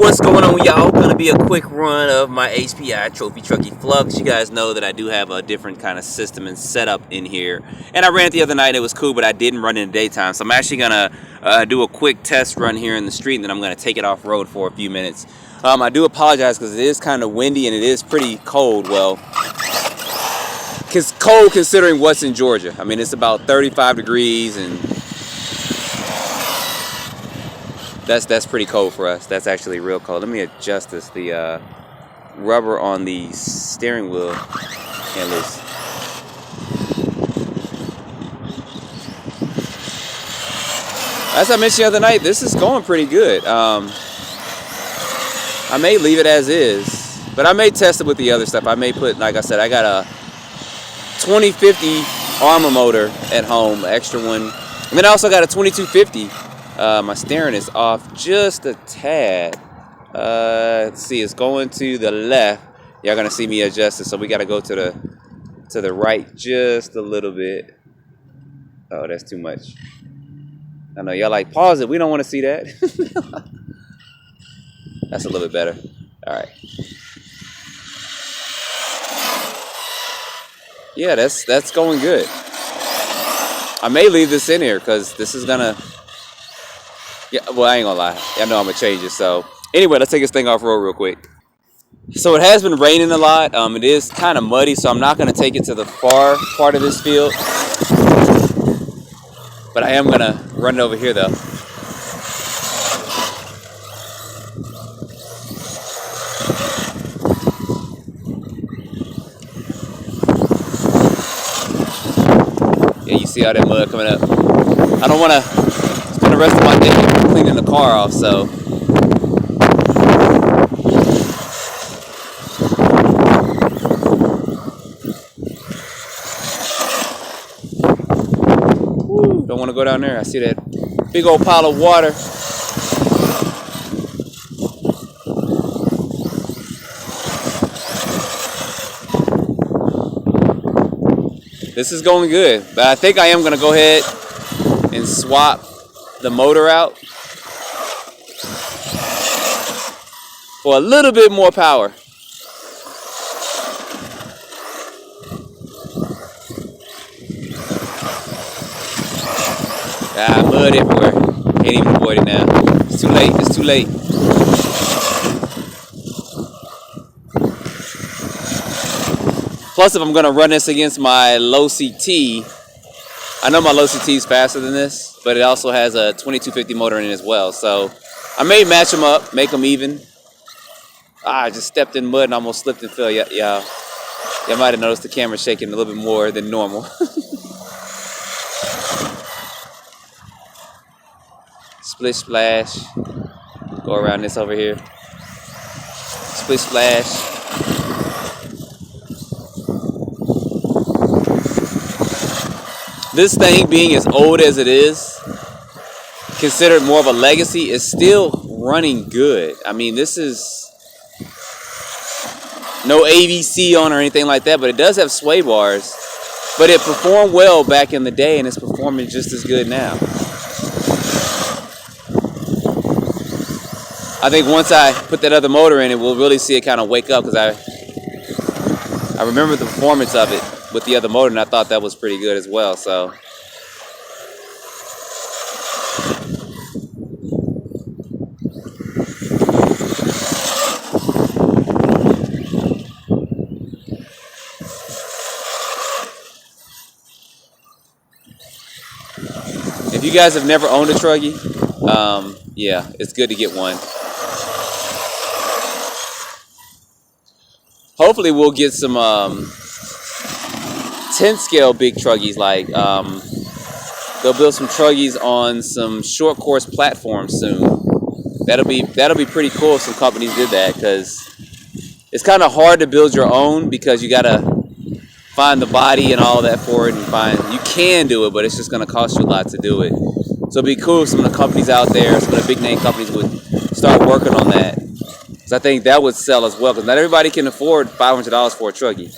What's going on, y'all? Gonna be a quick run of my HPI Trophy Truggy Flux. You guys know that I do have a different kind of system and setup in here, and I ran it the other night and it was cool, but I didn't run it in the daytime, so I'm actually gonna do a quick test run here in the street, and then I'm gonna take it off road for a few minutes. I do apologize because it is kind of windy and it is pretty cold. Well, it's cold considering what's in Georgia. I mean, it's about 35 degrees and that's pretty cold for us. That's actually real cold. Let me adjust this. The rubber on the steering wheel can't loose. As I mentioned the other night, this is going pretty good. I may leave it as is, but I may test it with the other stuff. I may put, like I said, I got a 2050 Armor motor at home, extra one, and then I also got a 2250. My steering is off just a tad. Let's see, it's going to the left. Y'all gonna see me adjust it, so we gotta go to the right just a little bit. Oh, that's too much. I know y'all like, pause it. We don't want to see that. That's a little bit better. All right. Yeah, that's going good. I may leave this in here because this is gonna. Yeah, well, I ain't gonna lie. I know I'm gonna change it. So anyway, let's take this thing off road real quick. So it has been raining a lot. It is kind of muddy, so I'm not gonna take it to the far part of this field. But I am gonna run it over here though. Yeah, you see all that mud coming up. I don't wanna spend the rest of my day cleaning the car off, so. Woo, don't want to go down there. I see that big old pile of water. This is going good, but I think I am going to go ahead and swap the motor out for a little bit more power. Mud everywhere. Can't even avoid it now. It's too late. It's too late. Plus, if I'm going to run this against my low CT, I know my low CT is faster than this, but it also has a 2250 motor in it as well. So I may match them up, make them even. I just stepped in mud and almost slipped and fell. Y'all might have noticed the camera shaking a little bit more than normal. Splish splash. Go around this over here. Splish splash. This thing, being as old as it is, considered more of a legacy, is still running good. I mean, this is no AVC on or anything like that, but it does have sway bars. But it performed well back in the day, and it's performing just as good now. I think once I put that other motor in it, we'll really see it kind of wake up, because I remember the performance of it with the other motor, and I thought that was pretty good as well. So if you guys have never owned a Truggy, yeah, it's good to get one. Hopefully we'll get some 10 scale big Truggies. Like they'll build some Truggies on some short course platforms soon. That'll be pretty cool if some companies did that, because it's kind of hard to build your own because you gotta find the body and all that for it, and you can do it, but it's just gonna cost you a lot to do it. So it'd be cool if some of the companies out there, some of the big name companies, would start working on that. Because I think that would sell as well, because not everybody can afford $500 for a Truggy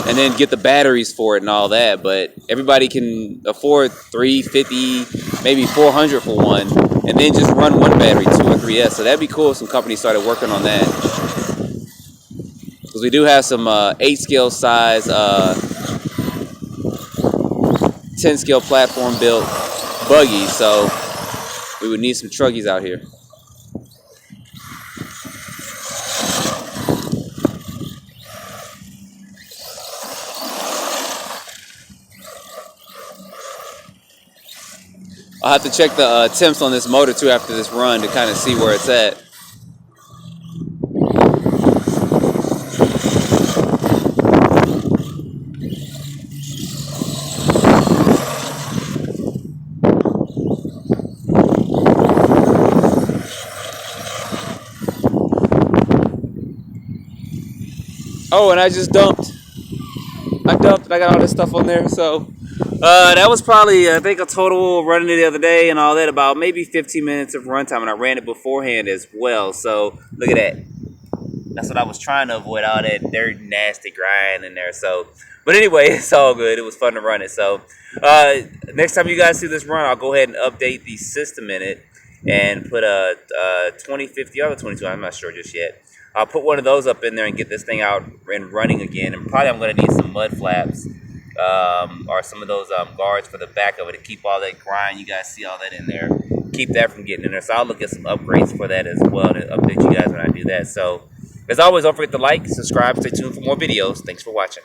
and then get the batteries for it and all that, but everybody can afford $350, maybe $400 for one, and then just run one battery, 2 or 3S. So that'd be cool if some companies started working on that. Because we do have some 8 scale size, 10 scale platform built buggies, so we would need some Truggies out here. I'll have to check the temps on this motor too after this run to kind of see where it's at. Oh, and I just dumped. I got all this stuff on there, so that was probably, I think, a total running it the other day and all that, about maybe 15 minutes of runtime, and I ran it beforehand as well. So look at that. That's what I was trying to avoid, all that dirty, nasty grind in there. So, but anyway, it's all good. It was fun to run it. So next time you guys see this run, I'll go ahead and update the system in it and put a 2050 or 22. I'm not sure just yet. I'll put one of those up in there and get this thing out and running again. And probably I'm going to need some mud flaps or some of those guards for the back of it to keep all that grind. You guys see all that in there. Keep that from getting in there. So I'll look at some upgrades for that as well to update you guys when I do that. So as always, don't forget to like, subscribe, stay tuned for more videos. Thanks for watching.